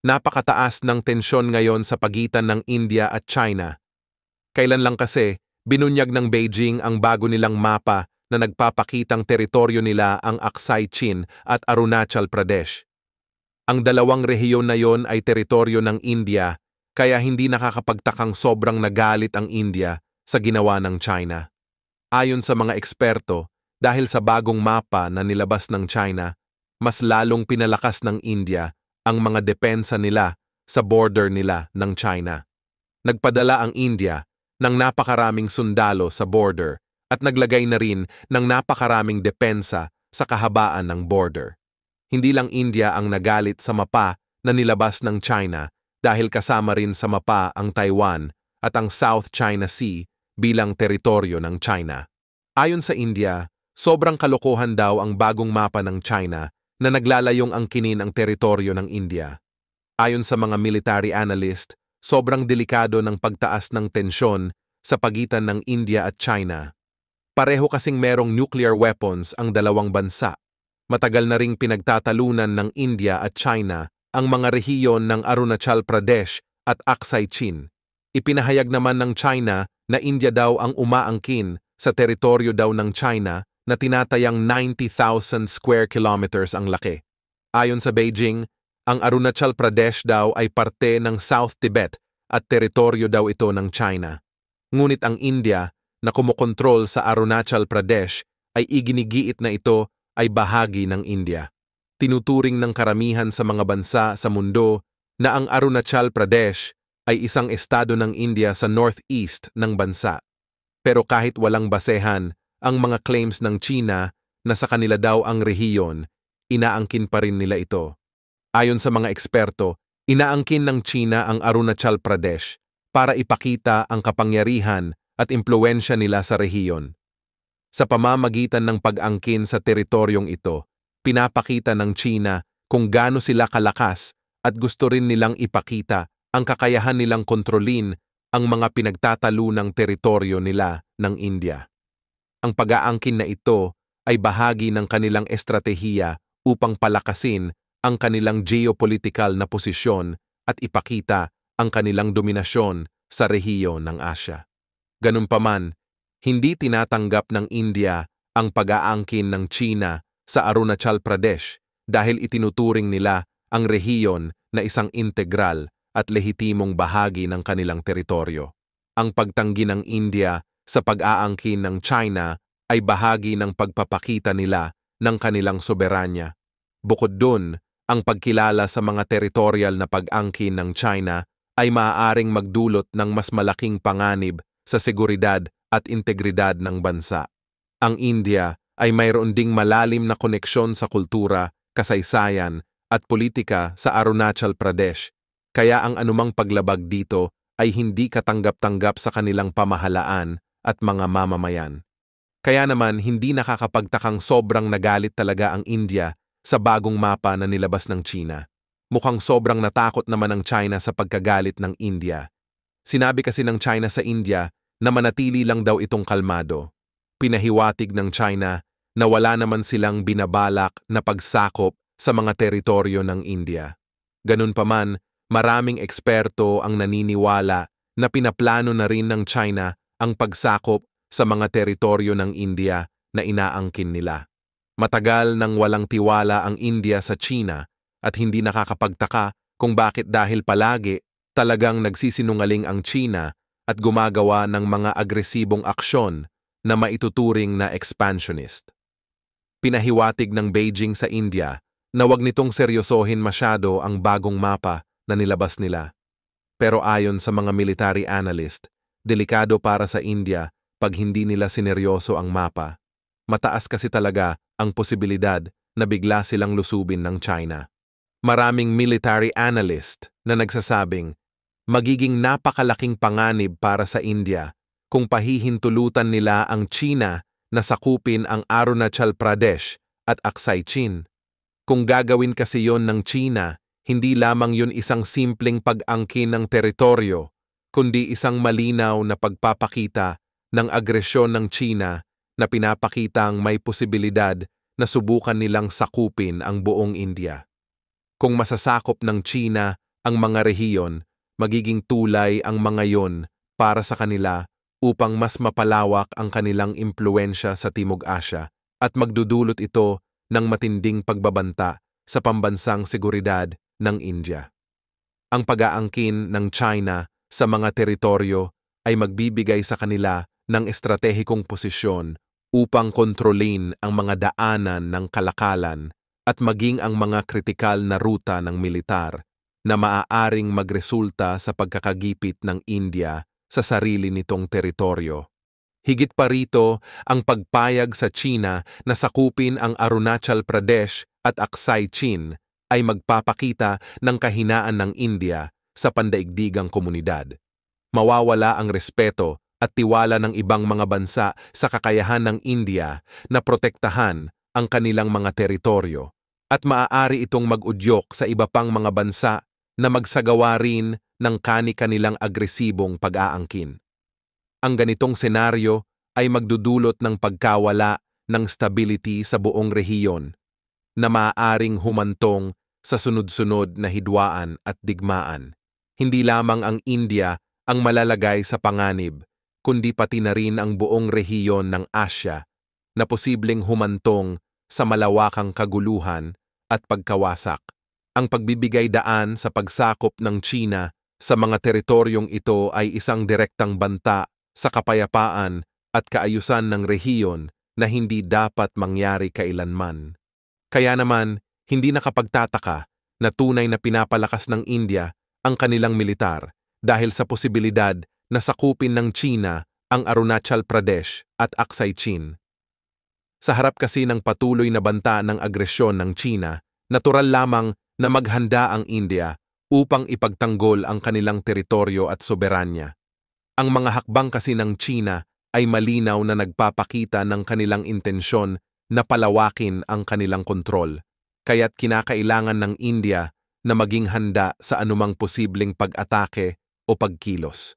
Napakataas ng tensyon ngayon sa pagitan ng India at China. Kailan lang kasi, binunyag ng Beijing ang bago nilang mapa na nagpapakitang teritoryo nila ang Aksai Chin at Arunachal Pradesh. Ang dalawang rehiyon na yon ay teritoryo ng India, kaya hindi nakakapagtakang sobrang nagalit ang India sa ginawa ng China. Ayon sa mga eksperto, dahil sa bagong mapa na nilabas ng China, mas lalong pinalakas ng India ang mga depensa nila sa border nila ng China. Nagpadala ang India ng napakaraming sundalo sa border at naglagay na rin ng napakaraming depensa sa kahabaan ng border. Hindi lang India ang nagalit sa mapa na nilabas ng China dahil kasama rin sa mapa ang Taiwan at ang South China Sea bilang teritoryo ng China. Ayon sa India, sobrang kalokohan daw ang bagong mapa ng China na naglalayong angkinin ang teritoryo ng India. Ayon sa mga military analyst, sobrang delikado ng pagtaas ng tensyon sa pagitan ng India at China. Pareho kasing merong nuclear weapons ang dalawang bansa. Matagal na ring pinagtatalunan ng India at China ang mga rehiyon ng Arunachal Pradesh at Aksai Chin. Ipinahayag naman ng China na India daw ang umaangkin sa teritoryo daw ng China na tinatayang 90,000 square kilometers ang laki. Ayon sa Beijing, ang Arunachal Pradesh daw ay parte ng South Tibet at teritoryo daw ito ng China. Ngunit ang India na kumokontrol sa Arunachal Pradesh ay iginigiit na ito ay bahagi ng India. Tinuturing ng karamihan sa mga bansa sa mundo na ang Arunachal Pradesh ay isang estado ng India sa northeast ng bansa. Pero kahit walang basehan, ang mga claims ng China na sa kanila daw ang rehiyon, inaangkin pa rin nila ito. Ayon sa mga eksperto, inaangkin ng China ang Arunachal Pradesh para ipakita ang kapangyarihan at impluwensya nila sa rehiyon. Sa pamamagitan ng pag-angkin sa teritoryong ito, pinapakita ng China kung gaano sila kalakas at gusto rin nilang ipakita ang kakayahan nilang kontrolin ang mga pinagtatalunang teritoryo nila ng India. Ang pag-aangkin na ito ay bahagi ng kanilang estratehiya upang palakasin ang kanilang geopolitical na posisyon at ipakita ang kanilang dominasyon sa rehiyon ng Asya. Ganunpaman, hindi tinatanggap ng India ang pag-aangkin ng China sa Arunachal Pradesh dahil itinuturing nila ang rehiyon na isang integral at lehitimong bahagi ng kanilang teritoryo. Ang pagtanggi ng India sa pag-aangkin ng China ay bahagi ng pagpapakita nila ng kanilang soberanya. Bukod dun, ang pagkilala sa mga territorial na pag-angkin ng China ay maaaring magdulot ng mas malaking panganib sa seguridad at integridad ng bansa. Ang India ay mayroon ding malalim na koneksyon sa kultura, kasaysayan at politika sa Arunachal Pradesh, kaya ang anumang paglabag dito ay hindi katanggap-tanggap sa kanilang pamahalaan at mga mamamayan. Kaya naman hindi nakakapagtakang sobrang nagalit talaga ang India sa bagong mapa na nilabas ng China. Mukhang sobrang natakot naman ang China sa pagkagalit ng India. Sinabi kasi ng China sa India na manatili lang daw itong kalmado. Pinahiwatig ng China na wala naman silang binabalak na pagsakop sa mga teritoryo ng India. Ganunpaman, maraming eksperto ang naniniwala na pinaplano na rin ng China ang pagsakop sa mga teritoryo ng India na inaangkin nila. Matagal nang walang tiwala ang India sa China at hindi nakakapagtaka kung bakit dahil palagi talagang nagsisinungaling ang China at gumagawa ng mga agresibong aksyon na maituturing na expansionist. Pinahiwatig ng Beijing sa India na wag nitong seryosohin masyado ang bagong mapa na nilabas nila. Pero ayon sa mga military analyst, delikado para sa India pag hindi nila sineryoso ang mapa. Mataas kasi talaga ang posibilidad na bigla silang lusubin ng China. Maraming military analyst na nagsasabing magiging napakalaking panganib para sa India kung pahihintulutan nila ang China na sakupin ang Arunachal Pradesh at Aksai Chin. Kung gagawin kasi yon ng China, hindi lamang yun isang simpleng pag-angkin ng teritoryo, kundi isang malinaw na pagpapakita ng agresyon ng China na pinapakitang may posibilidad na subukan nilang sakupin ang buong India. Kung masasakop ng China ang mga rehiyon, magiging tulay ang mga yon para sa kanila upang mas mapalawak ang kanilang impluensya sa Timog Asya at magdudulot ito ng matinding pagbabanta sa pambansang seguridad ng India. Ang pag-aangkin ng China sa mga teritoryo ay magbibigay sa kanila ng estratehikong posisyon upang kontrolin ang mga daanan ng kalakalan at maging ang mga kritikal na ruta ng militar na maaaring magresulta sa pagkakagipit ng India sa sarili nitong teritoryo. Higit pa rito ang pagpayag sa China na sakupin ang Arunachal Pradesh at Aksai Chin ay magpapakita ng kahinaan ng India sa pandaigdigang komunidad. Mawawala ang respeto at tiwala ng ibang mga bansa sa kakayahan ng India na protektahan ang kanilang mga teritoryo at maaari itong mag-udyok sa iba pang mga bansa na magsagawa rin ng kani-kanilang agresibong pag-aangkin. Ang ganitong senaryo ay magdudulot ng pagkawala ng stability sa buong rehiyon na maaaring humantong sa sunod-sunod na hidwaan at digmaan. Hindi lamang ang India ang malalagay sa panganib, kundi pati na rin ang buong rehiyon ng Asya na posibleng humantong sa malawakang kaguluhan at pagkawasak. Ang pagbibigay daan sa pagsakop ng China sa mga teritoryong ito ay isang direktang banta sa kapayapaan at kaayusan ng rehiyon na hindi dapat mangyari kailanman. Kaya naman, hindi nakapagtataka na tunay na pinapalakas ng India ang kanilang militar dahil sa posibilidad na sakupin ng China ang Arunachal Pradesh at Aksai Chin. Sa harap kasi ng patuloy na banta ng agresyon ng China, natural lamang na maghanda ang India upang ipagtanggol ang kanilang teritoryo at soberanya. Ang mga hakbang kasi ng China ay malinaw na nagpapakita ng kanilang intensyon na palawakin ang kanilang kontrol, kaya't kinakailangan ng India na maging handa sa anumang posibleng pag-atake o pagkilos.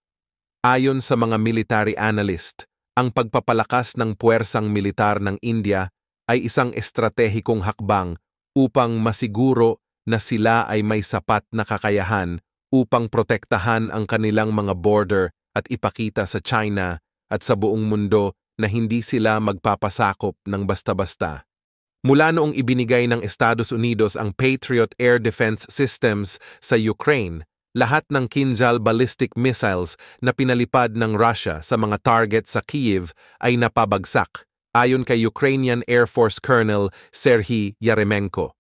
Ayon sa mga military analyst, ang pagpapalakas ng puwersang militar ng India ay isang estratehikong hakbang upang masiguro na sila ay may sapat na kakayahan upang protektahan ang kanilang mga border at ipakita sa China at sa buong mundo na hindi sila magpapasakop ng basta-basta. Mula noong ibinigay ng Estados Unidos ang Patriot Air Defense Systems sa Ukraine, lahat ng Kinjal ballistic missiles na pinalipad ng Russia sa mga target sa Kyiv ay napabagsak, ayon kay Ukrainian Air Force Colonel Serhiy Yaremenko.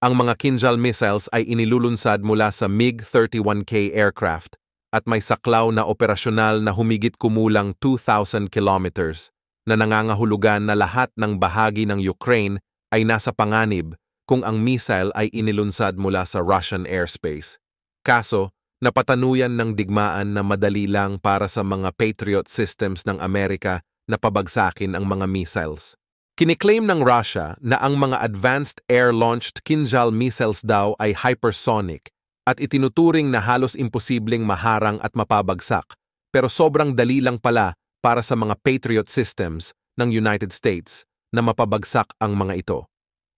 Ang mga Kinjal missiles ay inilulunsad mula sa MiG-31K aircraft at may saklaw na operasyonal na humigit kumulang 2,000 kilometers na nangangahulugan na lahat ng bahagi ng Ukraine ay nasa panganib kung ang missile ay inilunsad mula sa Russian airspace. Kaso, napatanuyan ng digmaan na madali lang para sa mga Patriot systems ng Amerika na pabagsakin ang mga missiles. Kiniklaim ng Russia na ang mga advanced air-launched Kinjal missiles daw ay hypersonic at itinuturing na halos imposibleng maharang at mapabagsak, pero sobrang dali lang pala para sa mga Patriot systems ng United States na mapabagsak ang mga ito.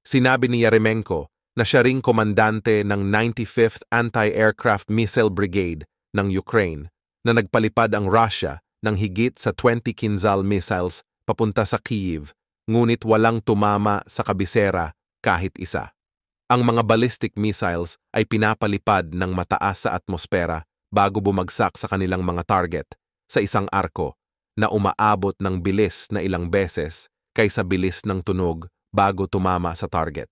Sinabi ni Yaremenko na siya ring komandante ng 95th Anti-Aircraft Missile Brigade ng Ukraine na nagpalipad ang Russia ng higit sa 20 Kinjal missiles papunta sa Kyiv, ngunit walang tumama sa kabisera kahit isa. Ang mga ballistic missiles ay pinapalipad ng mataas sa atmosfera bago bumagsak sa kanilang mga target sa isang arko na umaabot ng bilis na ilang beses kaysa bilis ng tunog bago tumama sa target.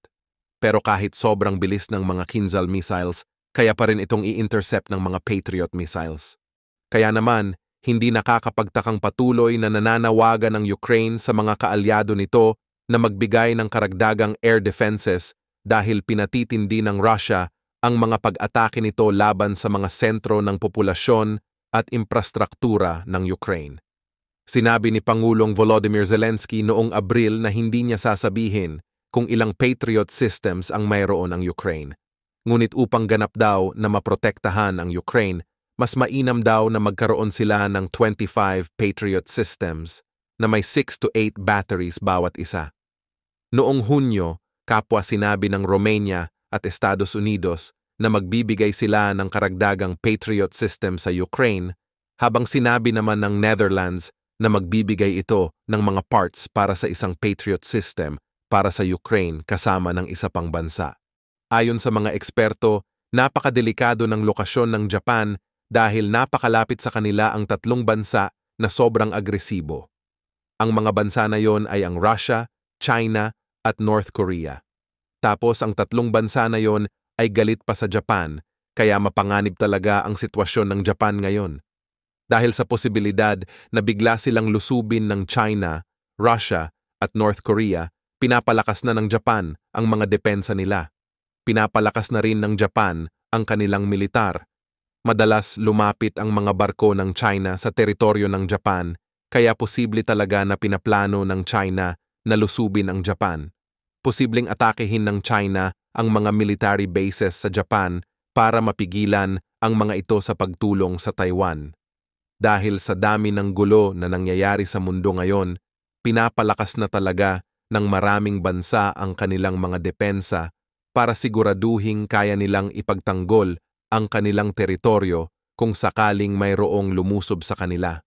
Pero kahit sobrang bilis ng mga Kinjal missiles, kaya pa rin itong i-intercept ng mga Patriot missiles. Kaya naman, hindi nakakapagtakang patuloy na nananawagan ng Ukraine sa mga kaalyado nito na magbigay ng karagdagang air defenses dahil pinatitindi ng Russia ang mga pag-atake nito laban sa mga sentro ng populasyon at infrastruktura ng Ukraine. Sinabi ni Pangulong Volodymyr Zelensky noong Abril na hindi niya sasabihin kung ilang Patriot systems ang mayroon ang Ukraine. Ngunit upang ganap daw na maprotektahan ang Ukraine, mas mainam daw na magkaroon sila ng 25 Patriot systems na may 6 to 8 batteries bawat isa. Noong Hunyo, kapwa sinabi ng Romania at Estados Unidos na magbibigay sila ng karagdagang Patriot system sa Ukraine, habang sinabi naman ng Netherlands na magbibigay ito ng mga parts para sa isang Patriot system para sa Ukraine kasama ng isa pang bansa. Ayon sa mga eksperto, napakadelikado ng lokasyon ng Japan dahil napakalapit sa kanila ang tatlong bansa na sobrang agresibo. Ang mga bansa na yon ay ang Russia, China at North Korea. Tapos ang tatlong bansa na yon ay galit pa sa Japan, kaya mapanganib talaga ang sitwasyon ng Japan ngayon. Dahil sa posibilidad na bigla silang lusubin ng China, Russia at North Korea, pinapalakas na ng Japan ang mga depensa nila. Pinapalakas na rin ng Japan ang kanilang militar. Madalas lumapit ang mga barko ng China sa teritoryo ng Japan, kaya posible talaga na pinaplano ng China na lusubin ang Japan. Posibleng atakehin ng China ang mga military bases sa Japan para mapigilan ang mga ito sa pagtulong sa Taiwan. Dahil sa dami ng gulo na nangyayari sa mundo ngayon, pinapalakas na talaga ng maraming bansa ang kanilang mga depensa para siguraduhing kaya nilang ipagtanggol ang kanilang teritoryo kung sakaling mayroong lumusob sa kanila.